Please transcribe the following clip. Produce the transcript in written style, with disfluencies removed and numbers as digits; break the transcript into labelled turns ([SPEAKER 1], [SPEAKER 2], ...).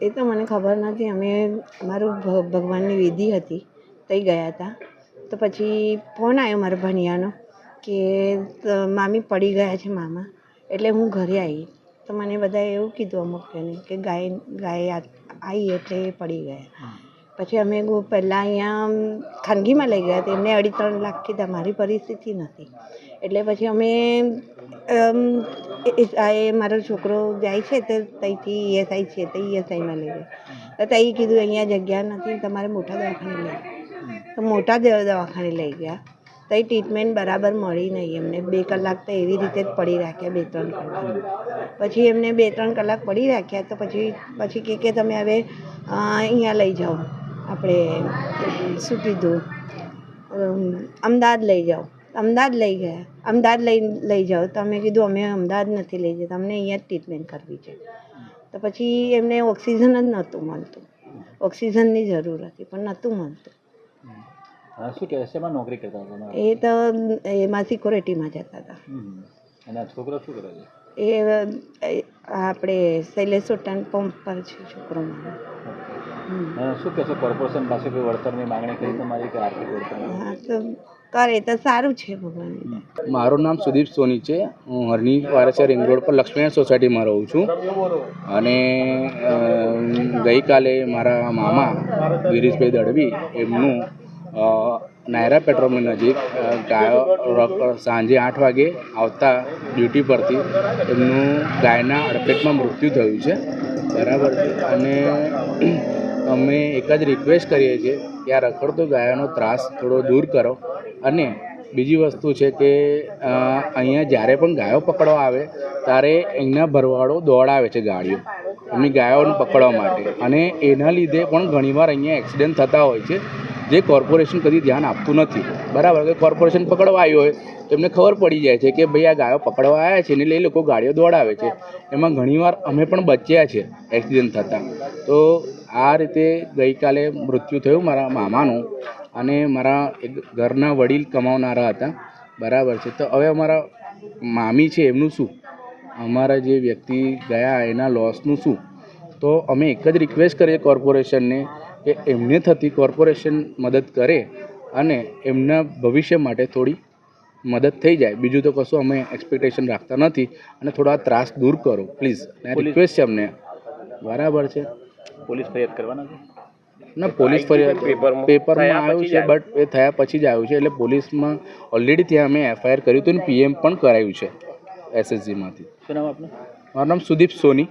[SPEAKER 1] એ તો મને ખબર નથી. અમે અમારું ભગવાનની વિધિ હતી તઈ ગયા હતા. તો પછી ફોન આવ્યો મારા ભણિયાનો કે મામી પડી ગયા છે મામા. એટલે હું ઘરે આવી તો મને બધાએ એવું કીધું અમુક જણે કે ગાય આવી એટલે એ પડી ગયા. પછી અમે પહેલાં અહીંયા ખાનગીમાં લઈ ગયા તો એમને 2.5-3 લાખ કીધા. મારી પરિસ્થિતિ નથી એટલે પછી અમે મારો છોકરો જાય છે તો ત્યાંથી ઈએસઆઈ છે તો ઈએસઆઈમાં લઈ ગયા. તો ત્યાં કીધું અહીંયા જગ્યા નથી, તમારે મોટા દવાખાને લઈ ગયા. તો મોટા દવાખાને લઈ ગયા. તો ટ્રીટમેન્ટ બરાબર મળી નહીં એમને. 2 કલાક તો એવી રીતે જ પડી રાખ્યા, 2-3 કલાક. પછી એમને 2-3 કલાક પડી રાખ્યા. તો પછી કે તમે હવે અહીંયા લઈ જાઓ, આપણે શું કીધું, અમદાવાદ લઈ જાઓ. અમદાવાદ લઈ ગયા. અમદાવાદ લઈ જાઓ તો અમે કીધું અમે અમદાવાદ નથી લઈ જતા, અમને અહીંયા જ ટ્રીટમેન્ટ કરવી છે. તો પછી એમને ઓક્સિજન જ નહોતું મળતું. ઓક્સિજનની જરૂર હતી પણ નહોતું મળતું.
[SPEAKER 2] શું કહે શેમાં નોકરી કરતા હતા?
[SPEAKER 1] એ તો એમાં સિક્યોરિટીમાં જતા હતા.
[SPEAKER 2] અને છોકરો શું કરે છે?
[SPEAKER 1] એ આપણે શૈલેષ હોટલ પંપ પર છે છોકરો મારો.
[SPEAKER 2] શું કહેશો, કોર્પોરેશન પાસે કોઈ વળતરની માંગણી કરી તમારી કે આર્થિક વળતર?
[SPEAKER 1] હા તો કરે તો સારું છે ભગવાન.
[SPEAKER 3] મારું નામ સુદીપ સોની છે. હું હરની વારસા રિંગ રોડ પર લક્ષ્મીનારાયણ સોસાયટીમાં રહું છું. અને ગઈકાલે મારા મામા ગિરીશભાઈ દળવી એમનું નાયરા પેટ્રોલની નજીક ગાયો સાંજે 8 વાગે આવતા ડ્યુટી પરથી એમનું ગાયના અડફેટમાં મૃત્યુ થયું છે. બરાબર છે. અને અમે એક જ રિક્વેસ્ટ કરીએ છીએ કે આ રખડતો ગાયોનો ત્રાસ થોડો દૂર કરો. અને બીજી વસ્તુ છે કે અહીંયા જ્યારે પણ ગાયો પકડવા આવે ત્યારે એમના ભરવાડો દોડાવે છે ગાડીઓ એમની ગાયોને પકડવા માટે. અને એના લીધે પણ ઘણીવાર અહીંયા એક્સિડન્ટ થતા હોય છે, જે કોર્પોરેશન કદી ધ્યાન આપતું નથી. બરાબર કે કોર્પોરેશન પકડવા આવ્યું હોય તો એમને ખબર પડી જાય છે કે ભાઈ આ ગાયો પકડવા આવ્યા છે ને એટલે એ લોકો ગાડીઓ દોડાવે છે. એમાં ઘણીવાર અમે પણ બચ્યા છે એક્સિડન્ટ થતાં. તો આ રીતે ગઈકાલે મૃત્યુ થયું મારા મામાનું. અને મારા એક ઘરના વડીલ કમાવનારા હતા. બરાબર છે. તો હવે અમારા મામી છે એમનું શું, અમારા જે વ્યક્તિ ગયા એના લોસનું શું? તો અમે એક જ રિક્વેસ્ટ કરીએ કોર્પોરેશનને કે એમને થતી કોર્પોરેશન મદદ કરે અને એમના ભવિષ્ય માટે થોડી મદદ થઈ જાય. બીજું તો કશું અમે એક્સપેક્ટેશન રાખતા નથી. અને થોડા ત્રાસ દૂર કરો પ્લીઝ, રિક્વેસ્ટ છે અમને. બરાબર છે.
[SPEAKER 2] પોલીસ ફરિયાદ કરવાના છે?
[SPEAKER 3] ના, પોલીસ ફરિયાદ પેપરમાં આવ્યું છે બટ એ થયા પછી જ આવ્યું છે. એટલે પોલીસમાં ઓલરેડી ત્યાં અમે એફઆઈઆર કર્યું હતું અને પીએમ પણ કરાયું છે એસએસજીમાંથી.
[SPEAKER 2] શું નામ આપનું?
[SPEAKER 3] મારું નામ સુદીપ સોની.